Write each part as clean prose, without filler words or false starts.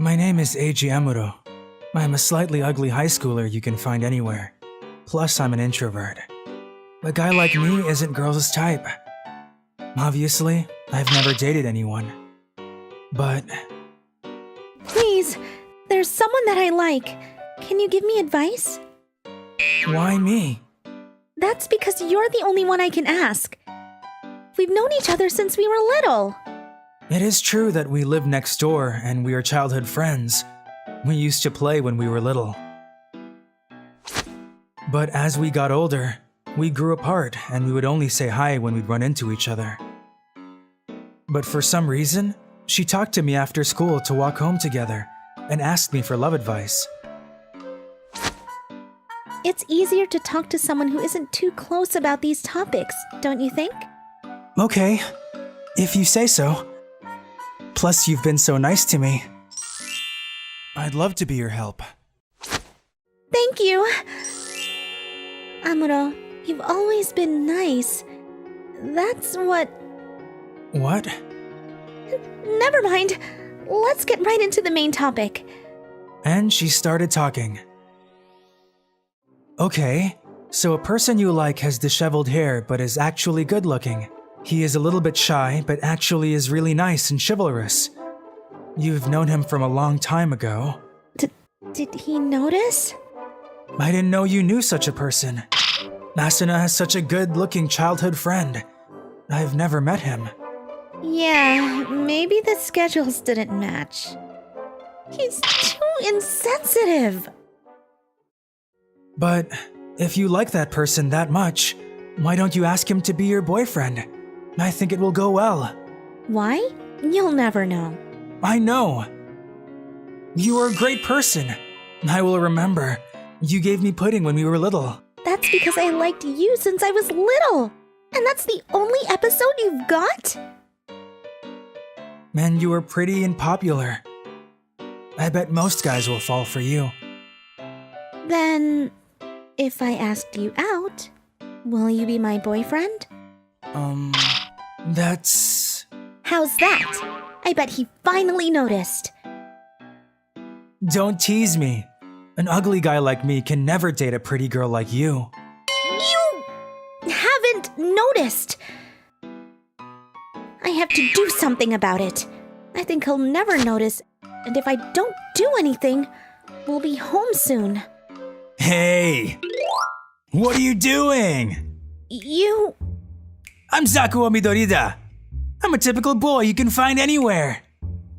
My name is Eiji Amuro. I'm a slightly ugly high schooler you can find anywhere. Plus, I'm an introvert. A guy like me isn't girls' type. Obviously, I've never dated anyone. But... Please, there's someone that I like. Can you give me advice? why me? That's because you're the only one I can ask. We've known each other since we were little. It is true that we live next door and we are childhood friends. We used to play when we were little. But as we got older, we grew apart and we would only say hi when we'd run into each other. But for some reason, she talked to me after school to walk home together and asked me for love advice. It's easier to talk to someone who isn't too close about these topics, don't you think? Okay, if you say so. Plus, you've been so nice to me. I'd love to be your help. Thank you. Amuro, you've always been nice. That's what... What? Never mind. Let's get right into the main topic. And she started talking. Okay, so a person you like has disheveled hair but is actually good looking. He is a little bit shy but actually is really nice and chivalrous. You've known him from a long time ago. Did he notice? I didn't know you knew such a person. Asuna has such a good-looking childhood friend. I've never met him. Yeah, maybe the schedules didn't match. He's too insensitive. But if you like that person that much, why don't you ask him to be your boyfriend? I think it will go well. Why? You'll never know. I know. You are a great person. I will remember. You gave me pudding when we were little. That's because I liked you since I was little. And that's the only episode you've got? And you were pretty and popular. I bet most guys will fall for you. Then, if I asked you out, will you be my boyfriend? That's... How's that? I bet he finally noticed. Don't tease me. An ugly guy like me can never date a pretty girl like you. You haven't noticed. I have to do something about it. I think he'll never notice, and if I don't do anything, we'll be home soon. Hey! What are you doing? You... I'm Zakuo Midorida. I'm a typical boy you can find anywhere.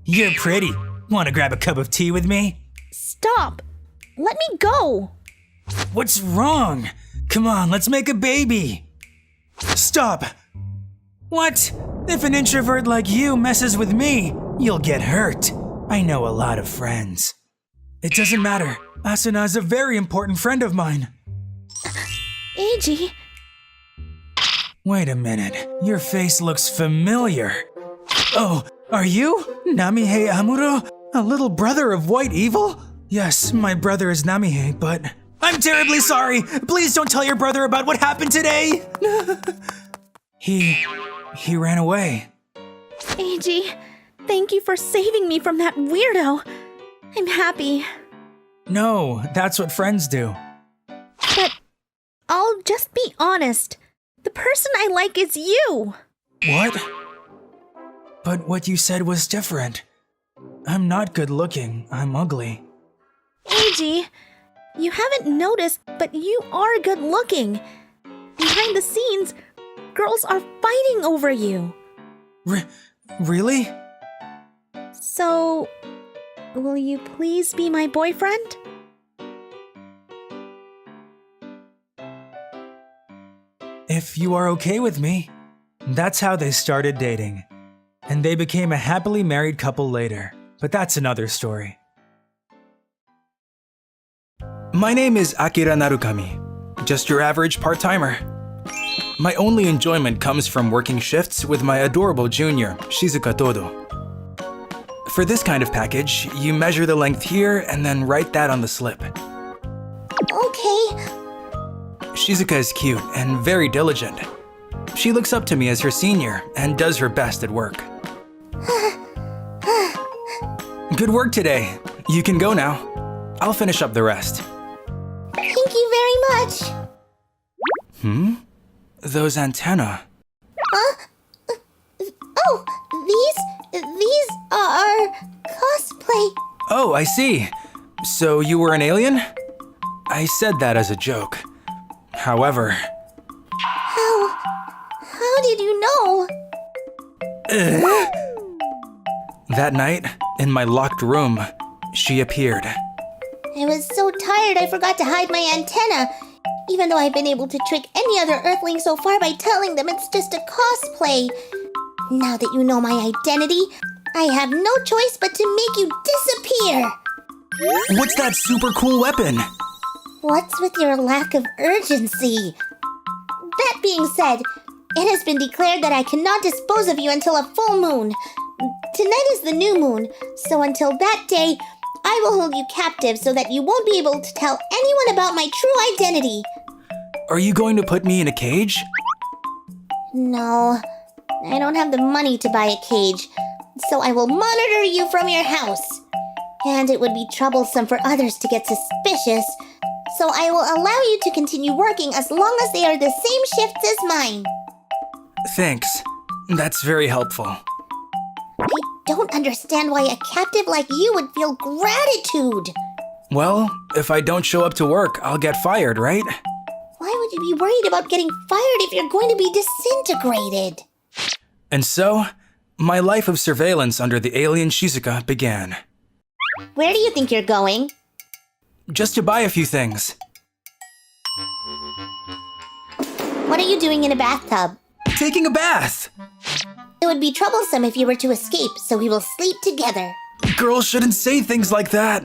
You're pretty. Want to grab a cup of tea with me? Stop! Let me go! What's wrong? Come on, let's make a baby. Stop! What? If an introvert like you messes with me, you'll get hurt. I know a lot of friends. It doesn't matter. Asuna is a very important friend of mine. Eiji... Wait a minute. Your face looks familiar. Oh, are you Namihei Amuro? A little brother of White Evil? Yes, my brother is Namihei, but... I'm terribly sorry! Please don't tell your brother about what happened today! He ran away. Eiji, thank you for saving me from that weirdo. I'm happy. No, that's what friends do. But I'll just be honest. The person I like is you. What? But what you said was different. I'm not good looking, I'm ugly. Eiji, you haven't noticed, but you are good looking. Behind the scenes, girls are fighting over you. Really? So, will you please be my boyfriend? If you are okay with me. That's how they started dating. And they became a happily married couple later. But that's another story. My name is Akira Narukami. Just your average part-timer. My only enjoyment comes from working shifts with my adorable junior, Shizuka Todo. For this kind of package, you measure the length here and then write that on the slip. Okay. Shizuka is cute and very diligent. She looks up to me as her senior and does her best at work. Good work today. You can go now. I'll finish up the rest. Thank you very much. Those antennae. Oh, these are cosplay. Oh, I see. So you were an alien? I said that as a joke. However... How did you know? That night, in my locked room, she appeared. I was so tired I forgot to hide my antenna, even though I've been able to trick any other Earthling so far by telling them it's just a cosplay. Now that you know my identity, I have no choice but to make you disappear. What's that super cool weapon? What's with your lack of urgency? That being said, it has been declared that I cannot dispose of you until a full moon. Tonight is the new moon, so until that day, I will hold you captive so that you won't be able to tell anyone about my true identity. Are you going to put me in a cage? No, I don't have the money to buy a cage, so I will monitor you from your house. And it would be troublesome for others to get suspicious, so I will allow you to continue working as long as they are the same shifts as mine. Thanks. That's very helpful. I don't understand why a captive like you would feel gratitude. Well, if I don't show up to work, I'll get fired, right? Why would you be worried about getting fired if you're going to be disintegrated? And so, my life of surveillance under the alien Shizuka began. Where do you think you're going? Just to buy a few things. What are you doing in a bathtub? Taking a bath! It would be troublesome if you were to escape, so we will sleep together. Girls shouldn't say things like that.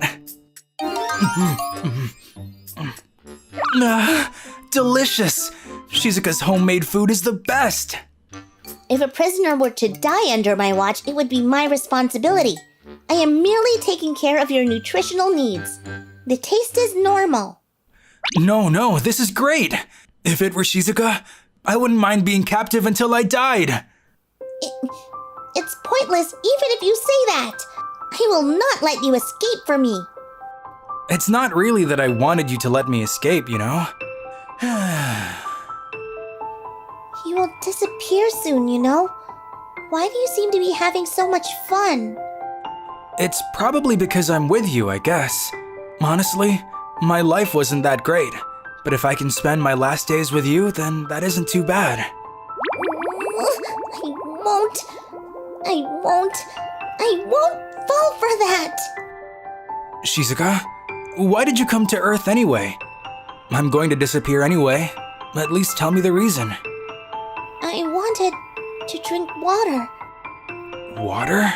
Delicious! Shizuka's homemade food is the best! If a prisoner were to die under my watch, it would be my responsibility. I am merely taking care of your nutritional needs. The taste is normal. No, this is great! If it were Shizuka, I wouldn't mind being captive until I died. It's pointless even if you say that. I will not let you escape from me. It's not really that I wanted you to let me escape, you know? You will disappear soon, you know? Why do you seem to be having so much fun? It's probably because I'm with you, I guess. Honestly, my life wasn't that great. But if I can spend my last days with you, then that isn't too bad. I won't fall for that! Shizuka, why did you come to Earth anyway? I'm going to disappear anyway. At least tell me the reason. I wanted to drink water. Water?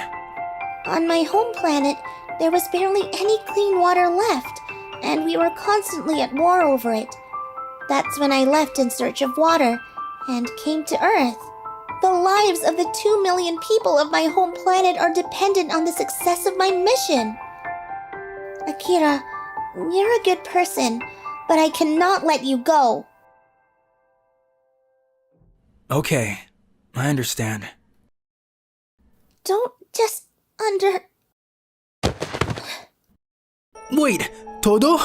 On my home planet, there was barely any clean water left, and we were constantly at war over it. That's when I left in search of water and came to Earth. The lives of the 2 million people of my home planet are dependent on the success of my mission. Akira, you're a good person, but I cannot let you go. Okay, I understand. Don't just Wait, Todo?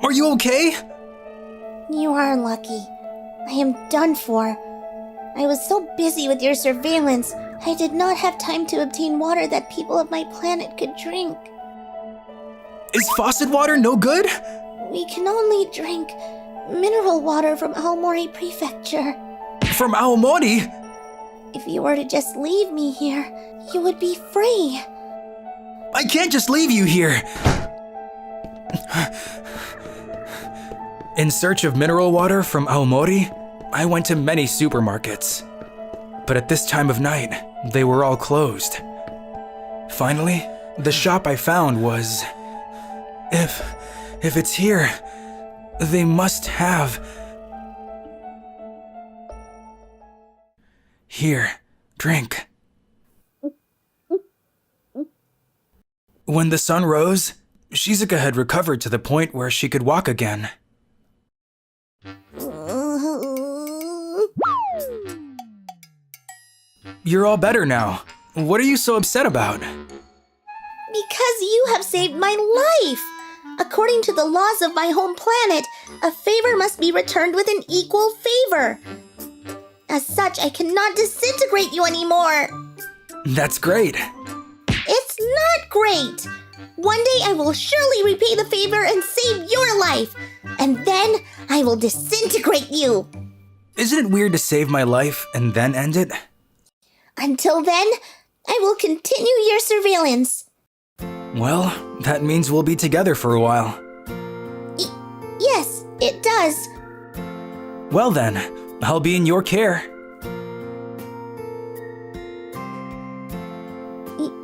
Are you okay? You are lucky. I am done for. I was so busy with your surveillance, I did not have time to obtain water that people of my planet could drink. Is faucet water no good? We can only drink mineral water from Aomori Prefecture. From Aomori? If you were to just leave me here, you would be free. I can't just leave you here. In search of mineral water from Aomori, I went to many supermarkets. But at this time of night, they were all closed. Finally, the shop I found was... If it's here, they must have... Here, drink. When the sun rose, Shizuka had recovered to the point where she could walk again. You're all better now. What are you so upset about? Because you have saved my life. According to the laws of my home planet, a favor must be returned with an equal favor. As such, I cannot disintegrate you anymore. That's great. It's not great. One day I will surely repay the favor and save your life. And then I will disintegrate you. Isn't it weird to save my life and then end it? Until then, I will continue your surveillance. Well, that means we'll be together for a while. Yes, it does. Well then, I'll be in your care.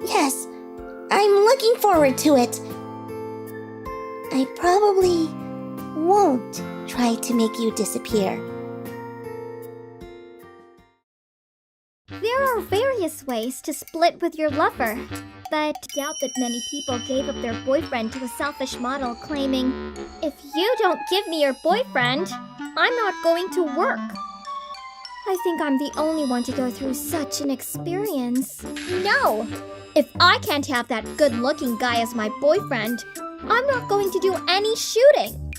Yes, I'm looking forward to it. I probably won't try to make you disappear. There are various ways to split with your lover, but doubt that many people gave up their boyfriend to a selfish model claiming, "If you don't give me your boyfriend, I'm not going to work." I think I'm the only one to go through such an experience. No! If I can't have that good-looking guy as my boyfriend, I'm not going to do any shooting.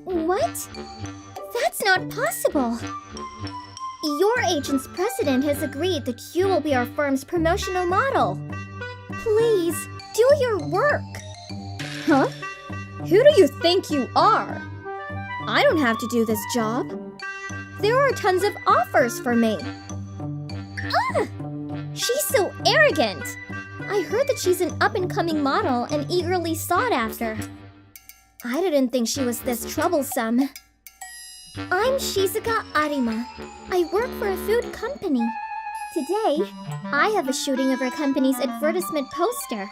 What? That's not possible. Your agent's president has agreed that you will be our firm's promotional model. Please, do your work. Huh? Who do you think you are? I don't have to do this job. There are tons of offers for me. She's so arrogant. I heard that she's an up-and-coming model and eagerly sought after. I didn't think she was this troublesome. I'm Shizuka Arima. I work for a food company. Today, I have a shooting of our company's advertisement poster.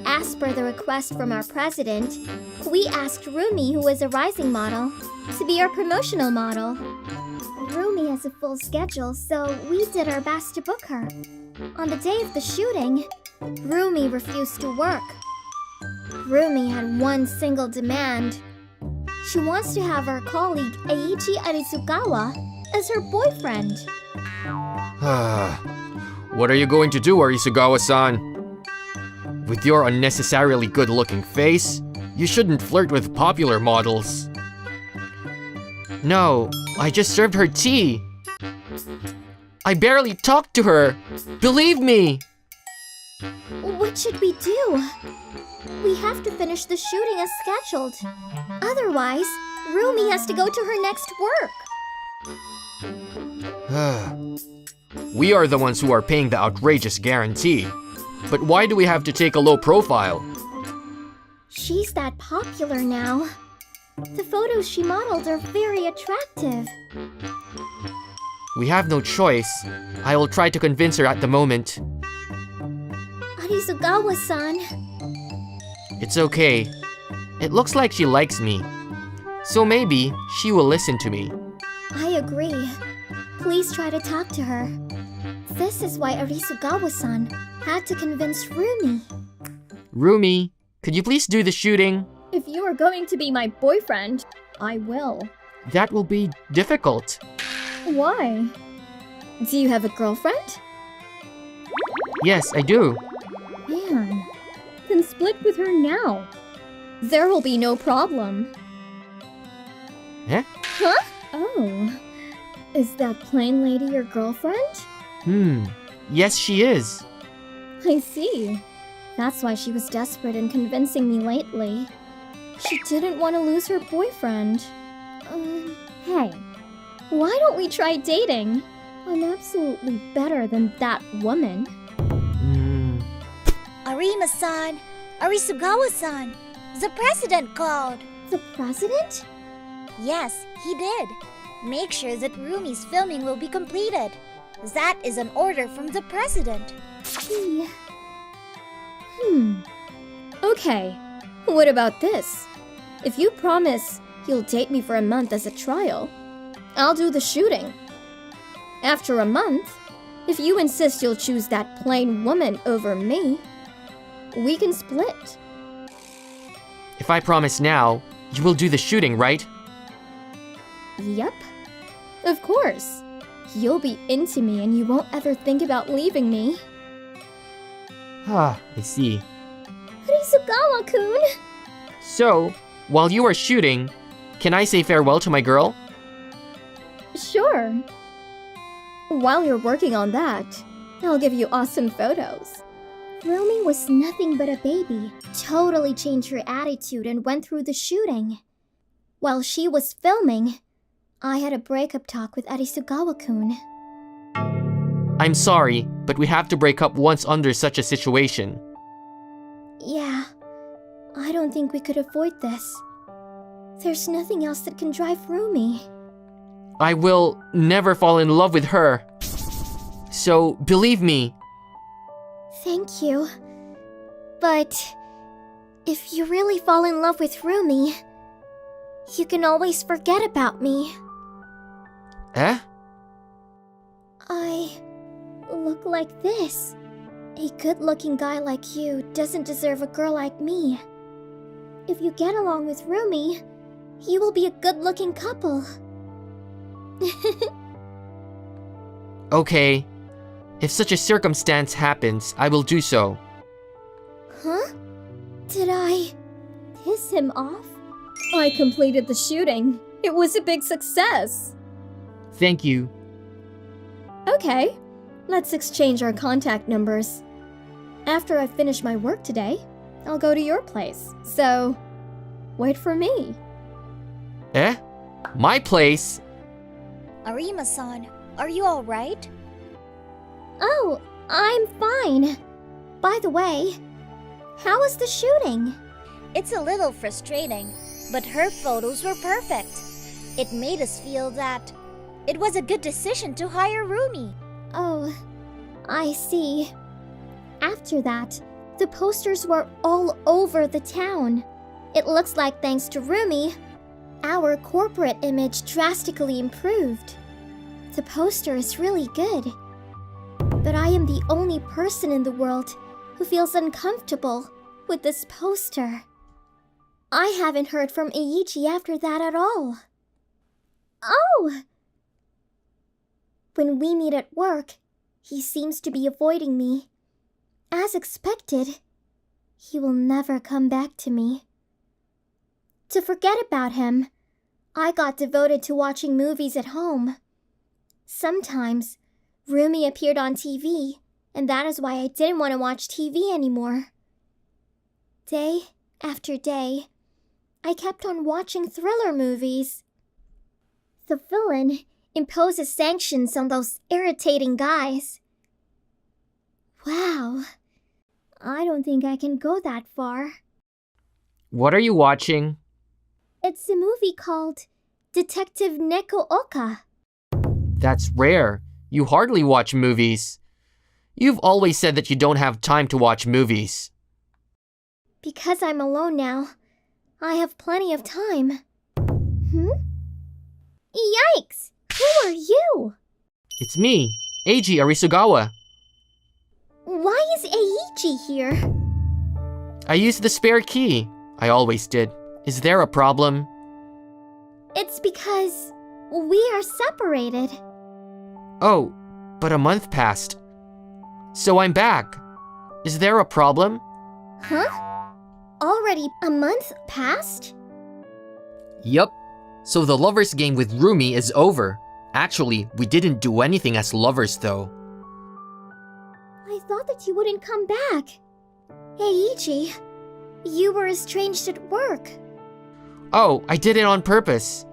As per the request from our president, we asked Rumi, who is a rising model, to be our promotional model. Rumi has a full schedule, so we did our best to book her. On the day of the shooting, Rumi refused to work. Rumi had one single demand. She wants to have her colleague Eiichi Arisugawa as her boyfriend. What are you going to do, Arisugawa-san? With your unnecessarily good-looking face, you shouldn't flirt with popular models. No, I just served her tea. I barely talked to her. Believe me. What should we do? We have to finish the shooting as scheduled. Otherwise, Rumi has to go to her next work. We are the ones who are paying the outrageous guarantee. But why do we have to take a low profile? She's that popular now. The photos she modeled are very attractive. We have no choice. I will try to convince her at the moment. Arisugawa-san. It's okay. It looks like she likes me. So maybe she will listen to me. I agree. Please try to talk to her. This is why Arisugawa-san had to convince Rumi. Rumi, could you please do the shooting? If you are going to be my boyfriend, I will. That will be difficult. Why? Do you have a girlfriend? Yes, I do. Man, then split with her now. There will be no problem. Eh? Huh? Oh. Is that plain lady your girlfriend? Yes, she is. I see. That's why she was desperate in convincing me lately. She didn't want to lose her boyfriend. Hey, why don't we try dating? I'm absolutely better than that woman. Arima-san, Arisugawa-san, the president called. The president? Yes, he did. Make sure that Rumi's filming will be completed. That is an order from the president. Okay, what about this? If you promise you'll date me for a month as a trial, I'll do the shooting. After a month, if you insist you'll choose that plain woman over me, we can split. If I promise now, you will do the shooting, right? Yep. Of course. You'll be into me and you won't ever think about leaving me. Ah, I see. Arisugawa-kun! So, while you are shooting, can I say farewell to my girl? Sure. While you're working on that, I'll give you awesome photos. Rumi was nothing but a baby. Totally changed her attitude and went through the shooting. While she was filming, I had a breakup talk with Arisugawa-kun. I'm sorry, but we have to break up once under such a situation. Yeah, I don't think we could avoid this. There's nothing else that can drive Rumi. I will never fall in love with her. So, believe me. Thank you. But if you really fall in love with Rumi, you can always forget about me. Eh? I look like this. A good-looking guy like you doesn't deserve a girl like me. If you get along with Rumi, you will be a good-looking couple. Okay. If such a circumstance happens, I will do so. Huh? Did I piss him off? I completed the shooting. It was a big success. Thank you. Okay, let's exchange our contact numbers. After I finish my work today, I'll go to your place. So, wait for me. Eh? My place? Arima-san, are you alright? Oh, I'm fine. By the way, how was the shooting? It's a little frustrating, but her photos were perfect. It made us feel that it was a good decision to hire Rumi. Oh, I see. After that, the posters were all over the town. It looks like thanks to Rumi, our corporate image drastically improved. The poster is really good. But I am the only person in the world who feels uncomfortable with this poster. I haven't heard from Eiichi after that at all. Oh! When we meet at work, he seems to be avoiding me. As expected, he will never come back to me. To forget about him, I got devoted to watching movies at home. Sometimes, Rumi appeared on TV, and that is why I didn't want to watch TV anymore. Day after day, I kept on watching thriller movies. The villain imposes sanctions on those irritating guys. Wow, I don't think I can go that far. What are you watching? It's a movie called Detective Neko Oka. That's rare. You hardly watch movies. You've always said that you don't have time to watch movies. Because I'm alone now, I have plenty of time. Yikes! Who are you? It's me, Eiji Arisugawa. Why is Eiichi here? I used the spare key. I always did. Is there a problem? It's because we are separated. Oh, but a month passed. So I'm back. Is there a problem? Huh? Already a month passed? Yup. So the lovers game with Rumi is over. Actually, we didn't do anything as lovers though. I thought that you wouldn't come back. Eiichi, you were estranged at work. Oh, I did it on purpose.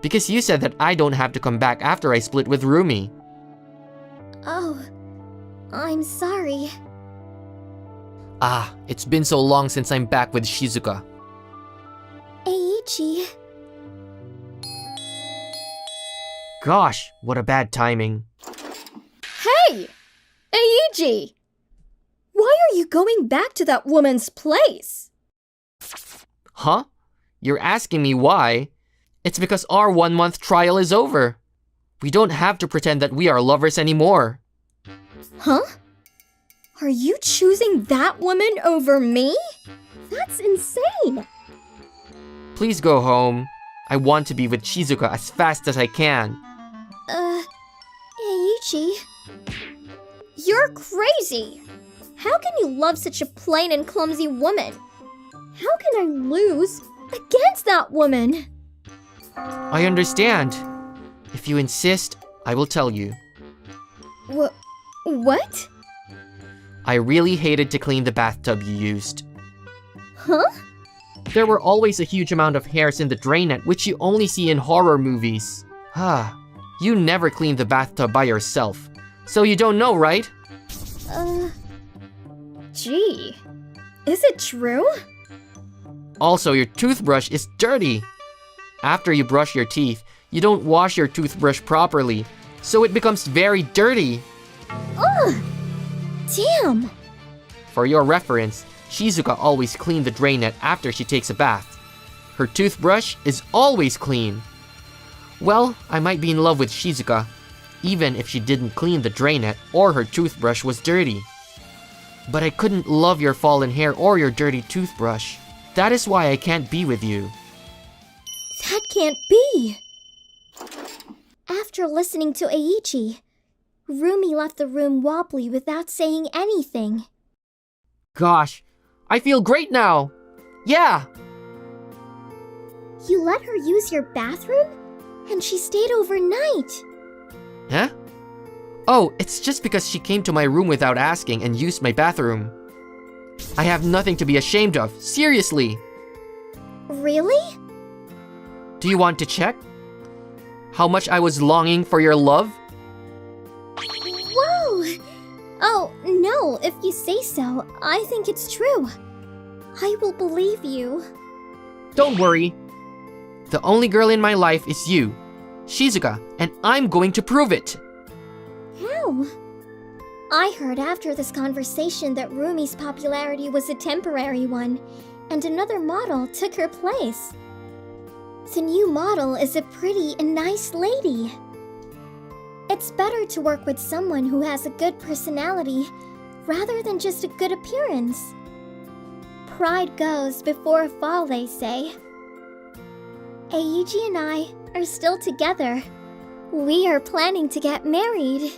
Because you said that I don't have to come back after I split with Rumi. Oh, I'm sorry. Ah, it's been so long since I'm back with Shizuka. Eiichi. Gosh, what a bad timing. Hey! Eiichi! Why are you going back to that woman's place? Huh? You're asking me why? It's because our 1-month trial is over. We don't have to pretend that we are lovers anymore. Huh? Are you choosing that woman over me? That's insane! Please go home. I want to be with Shizuka as fast as I can. Eiichi? You're crazy! How can you love such a plain and clumsy woman? How can I lose against that woman? I understand. If you insist, I will tell you. What? I really hated to clean the bathtub you used. Huh? There were always a huge amount of hairs in the drainette, which you only see in horror movies. You never cleaned the bathtub by yourself, so you don't know, right? Gee. Is it true? Also, your toothbrush is dirty. After you brush your teeth, you don't wash your toothbrush properly, so it becomes very dirty. Ugh! Damn! For your reference, Shizuka always cleans the drainette after she takes a bath. Her toothbrush is always clean. Well, I might be in love with Shizuka, even if she didn't clean the drainette or her toothbrush was dirty. But I couldn't love your fallen hair or your dirty toothbrush. That is why I can't be with you. That can't be! After listening to Eiichi, Rumi left the room wobbly without saying anything. Gosh, I feel great now! Yeah! You let her use your bathroom? And she stayed overnight! Huh? Oh, it's just because she came to my room without asking and used my bathroom. I have nothing to be ashamed of, seriously! Really? Do you want to check? How much I was longing for your love? Whoa! Oh, no, if you say so, I think it's true. I will believe you. Don't worry. The only girl in my life is you, Shizuka, and I'm going to prove it! How? I heard after this conversation that Rumi's popularity was a temporary one, and another model took her place. The new model is a pretty and nice lady. It's better to work with someone who has a good personality rather than just a good appearance. Pride goes before a fall, they say. Eiichi and I are still together. We are planning to get married.